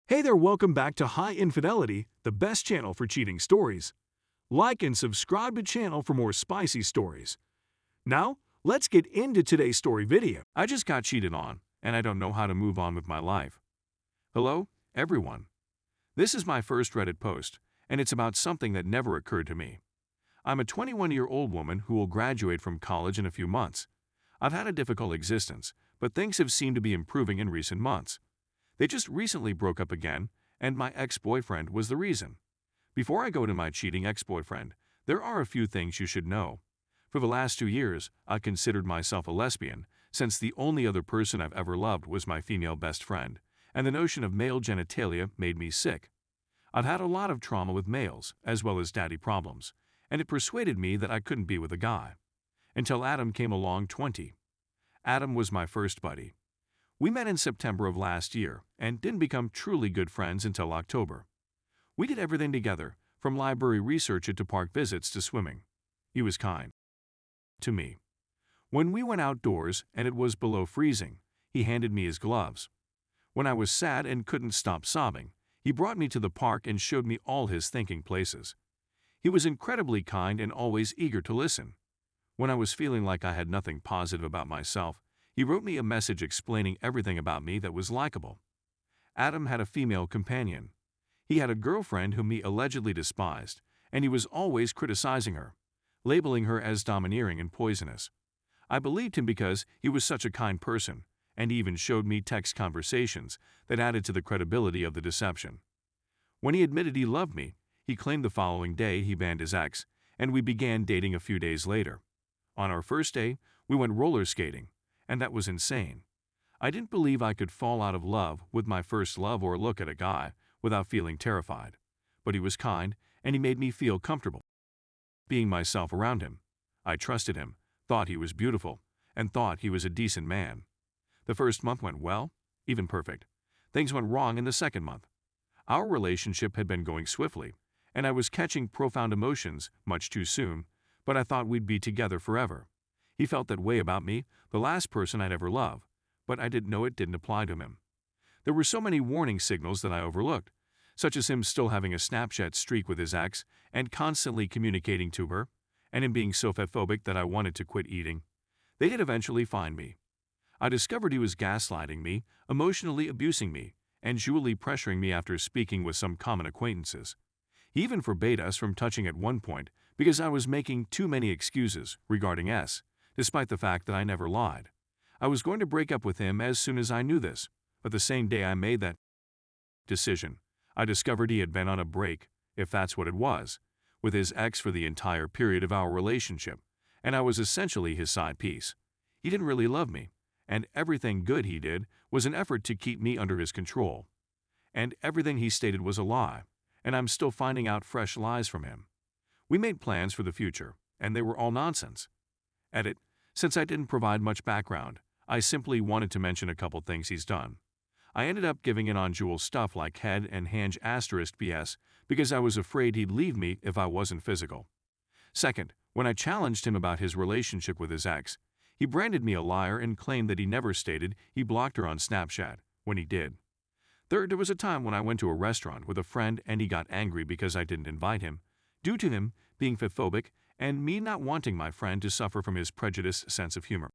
Hey there, welcome back to High Infidelity, the best channel for cheating stories. Like and subscribe to channel for more spicy stories. Now, let's get into today's story video. I just got cheated on, and I don't know how to move on with my life. Hello, everyone. This is my first Reddit post, and it's about something that never occurred to me. I'm a 21-year-old woman who will graduate from college in a few months. I've had a difficult existence, but things have seemed to be improving in recent months. They just recently broke up again, and my ex-boyfriend was the reason. Before I go to my cheating ex-boyfriend, there are a few things you should know. For the last 2 years, I considered myself a lesbian, since the only other person I've ever loved was my female best friend, and the notion of male genitalia made me sick. I've had a lot of trauma with males, as well as daddy problems, and it persuaded me that I couldn't be with a guy. Until Adam came along 20. Adam was my first buddy. We met in September of last year and didn't become truly good friends until October. We did everything together, from library research to park visits to swimming. He was kind to me. When we went outdoors and it was below freezing, he handed me his gloves. When I was sad and couldn't stop sobbing, he brought me to the park and showed me all his thinking places. He was incredibly kind and always eager to listen. When I was feeling like I had nothing positive about myself, he wrote me a message explaining everything about me that was likable. Adam had a female companion. He had a girlfriend whom he allegedly despised, and he was always criticizing her, labeling her as domineering and poisonous. I believed him because he was such a kind person, and he even showed me text conversations that added to the credibility of the deception. When he admitted he loved me, he claimed the following day he banned his ex, and we began dating a few days later. On our first day, we went roller skating, and that was insane. I didn't believe I could fall out of love with my first love or look at a guy without feeling terrified. But he was kind, and he made me feel comfortable being myself around him. I trusted him, thought he was beautiful, and thought he was a decent man. The first month went well, even perfect. Things went wrong in the second month. Our relationship had been going swiftly, and I was catching profound emotions much too soon, but I thought we'd be together forever. He felt that way about me, the last person I'd ever love, but I didn't know it didn't apply to him. There were so many warning signals that I overlooked, such as him still having a Snapchat streak with his ex and constantly communicating to her, and him being so fatphobic that I wanted to quit eating. They did eventually find me. I discovered he was gaslighting me, emotionally abusing me, and cruelly pressuring me after speaking with some common acquaintances. He even forbade us from touching at one point because I was making too many excuses regarding S. Despite the fact that I never lied. I was going to break up with him as soon as I knew this, but the same day I made that decision, I discovered he had been on a break, if that's what it was, with his ex for the entire period of our relationship, and I was essentially his side piece. He didn't really love me, and everything good he did was an effort to keep me under his control. And everything he stated was a lie, and I'm still finding out fresh lies from him. We made plans for the future, and they were all nonsense. Edit. Since I didn't provide much background, I simply wanted to mention a couple things he's done. I ended up giving in on Jewel's stuff like head and hand asterisk BS because I was afraid he'd leave me if I wasn't physical. Second, when I challenged him about his relationship with his ex, he branded me a liar and claimed that he never stated he blocked her on Snapchat, when he did. Third, there was a time when I went to a restaurant with a friend and he got angry because I didn't invite him, due to him being fatphobic and me not wanting my friend to suffer from his prejudiced sense of humor.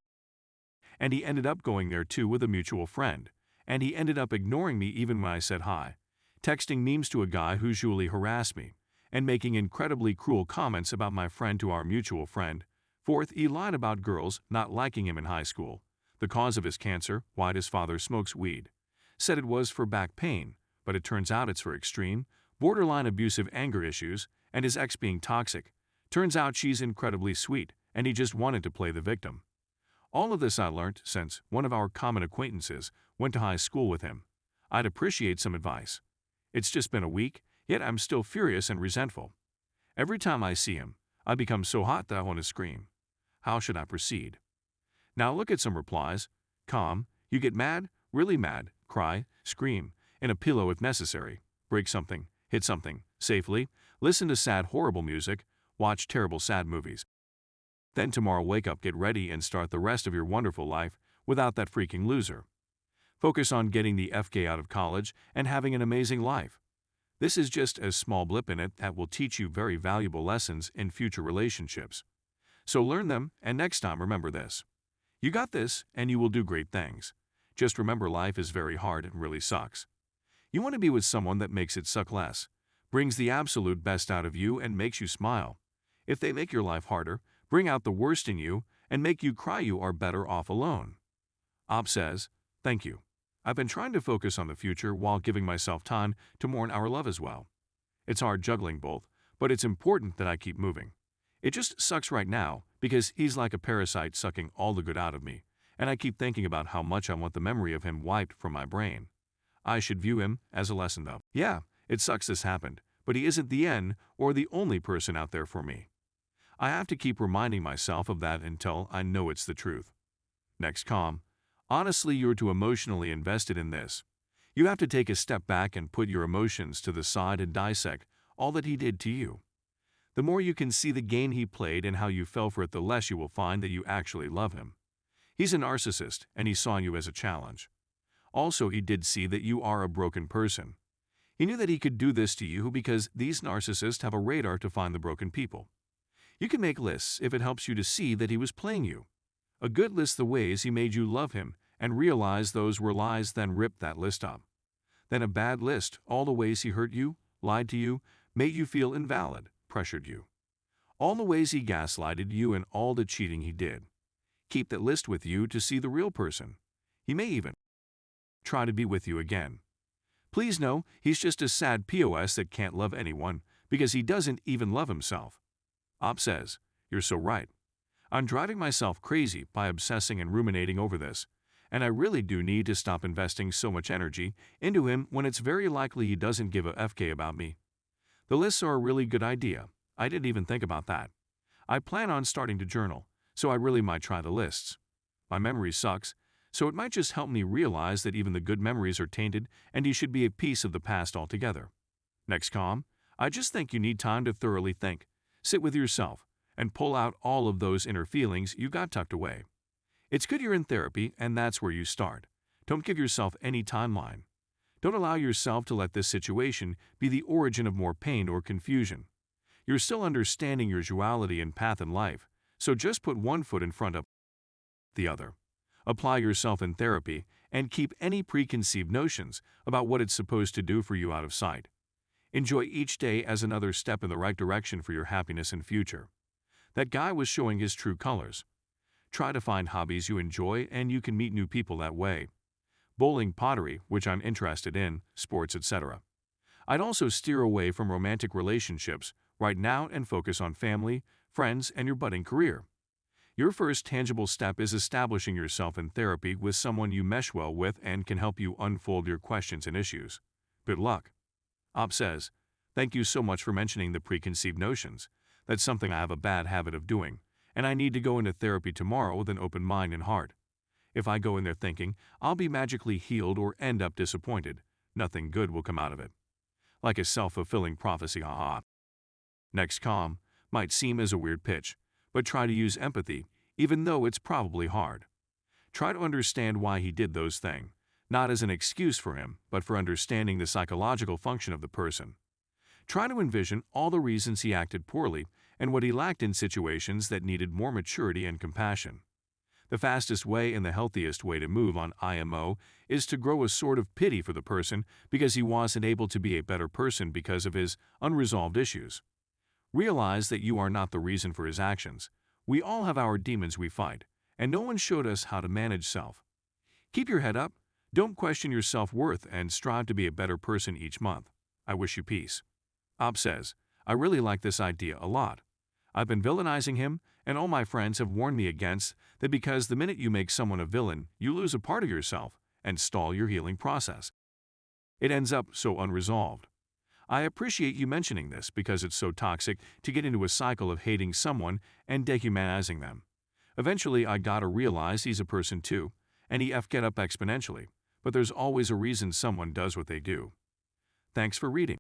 And he ended up going there too with a mutual friend, and he ended up ignoring me even when I said hi, texting memes to a guy who usually harassed me, and making incredibly cruel comments about my friend to our mutual friend. Fourth, he lied about girls not liking him in high school, the cause of his cancer, why his father smokes weed. Said it was for back pain, but it turns out it's for extreme, borderline abusive anger issues, and his ex being toxic. Turns out she's incredibly sweet, and he just wanted to play the victim. All of this I learned since one of our common acquaintances went to high school with him. I'd appreciate some advice. It's just been a week, yet I'm still furious and resentful. Every time I see him, I become so hot that I want to scream. How should I proceed? Now look at some replies. Calm, you get mad, really mad, cry, scream, in a pillow if necessary, break something, hit something, safely, listen to sad horrible music, watch terrible sad movies. Then tomorrow wake up, get ready, and start the rest of your wonderful life without that freaking loser. Focus on getting the FK out of college and having an amazing life. This is just a small blip in it that will teach you very valuable lessons in future relationships. So learn them, and next time remember this. You got this, and you will do great things. Just remember, life is very hard and really sucks. You want to be with someone that makes it suck less, brings the absolute best out of you, and makes you smile. If they make your life harder, bring out the worst in you, and make you cry, you are better off alone. Op says, thank you. I've been trying to focus on the future while giving myself time to mourn our love as well. It's hard juggling both, but it's important that I keep moving. It just sucks right now because he's like a parasite sucking all the good out of me, and I keep thinking about how much I want the memory of him wiped from my brain. I should view him as a lesson though. Yeah, it sucks this happened, but he isn't the end or the only person out there for me. I have to keep reminding myself of that until I know it's the truth. Next calm. Honestly, you're too emotionally invested in this. You have to take a step back and put your emotions to the side and dissect all that he did to you. The more you can see the game he played and how you fell for it, the less you will find that you actually love him. He's a narcissist, and he saw you as a challenge. Also, he did see that you are a broken person. He knew that he could do this to you because these narcissists have a radar to find the broken people. You can make lists if it helps you to see that he was playing you. A good list the ways he made you love him and realize those were lies, then rip that list up. Then a bad list, all the ways he hurt you, lied to you, made you feel invalid, pressured you. All the ways he gaslighted you and all the cheating he did. Keep that list with you to see the real person. He may even try to be with you again. Please know he's just a sad POS that can't love anyone because he doesn't even love himself. Op says, you're so right. I'm driving myself crazy by obsessing and ruminating over this, and I really do need to stop investing so much energy into him when it's very likely he doesn't give a FK about me. The lists are a really good idea. I didn't even think about that. I plan on starting to journal, so I really might try the lists. My memory sucks, so it might just help me realize that even the good memories are tainted and he should be a piece of the past altogether. Next calm, I just think you need time to thoroughly think, sit with yourself, and pull out all of those inner feelings you got tucked away. It's good you're in therapy, and that's where you start. Don't give yourself any timeline. Don't allow yourself to let this situation be the origin of more pain or confusion. You're still understanding your duality and path in life, so just put one foot in front of the other. Apply yourself in therapy and keep any preconceived notions about what it's supposed to do for you out of sight. Enjoy each day as another step in the right direction for your happiness and future. That guy was showing his true colors. Try to find hobbies you enjoy and you can meet new people that way. Bowling, pottery, which I'm interested in, sports, etc. I'd also steer away from romantic relationships right now and focus on family, friends, and your budding career. Your first tangible step is establishing yourself in therapy with someone you mesh well with and can help you unfold your questions and issues. Good luck. Op says, thank you so much for mentioning the preconceived notions. That's something I have a bad habit of doing, and I need to go into therapy tomorrow with an open mind and heart. If I go in there thinking I'll be magically healed or end up disappointed, nothing good will come out of it. Like a self-fulfilling prophecy, haha. Next calm might seem as a weird pitch, but try to use empathy, even though it's probably hard. Try to understand why he did those things, not as an excuse for him, but for understanding the psychological function of the person. Try to envision all the reasons he acted poorly and what he lacked in situations that needed more maturity and compassion. The fastest way and the healthiest way to move on IMO is to grow a sort of pity for the person because he wasn't able to be a better person because of his unresolved issues. Realize that you are not the reason for his actions. We all have our demons we fight, and no one showed us how to manage self. Keep your head up, don't question your self-worth, and strive to be a better person each month. I wish you peace. Op says, I really like this idea a lot. I've been villainizing him, and all my friends have warned me against that because the minute you make someone a villain, you lose a part of yourself and stall your healing process. It ends up so unresolved. I appreciate you mentioning this because it's so toxic to get into a cycle of hating someone and dehumanizing them. Eventually, I gotta realize he's a person too, and he get up exponentially, but there's always a reason someone does what they do. Thanks for reading.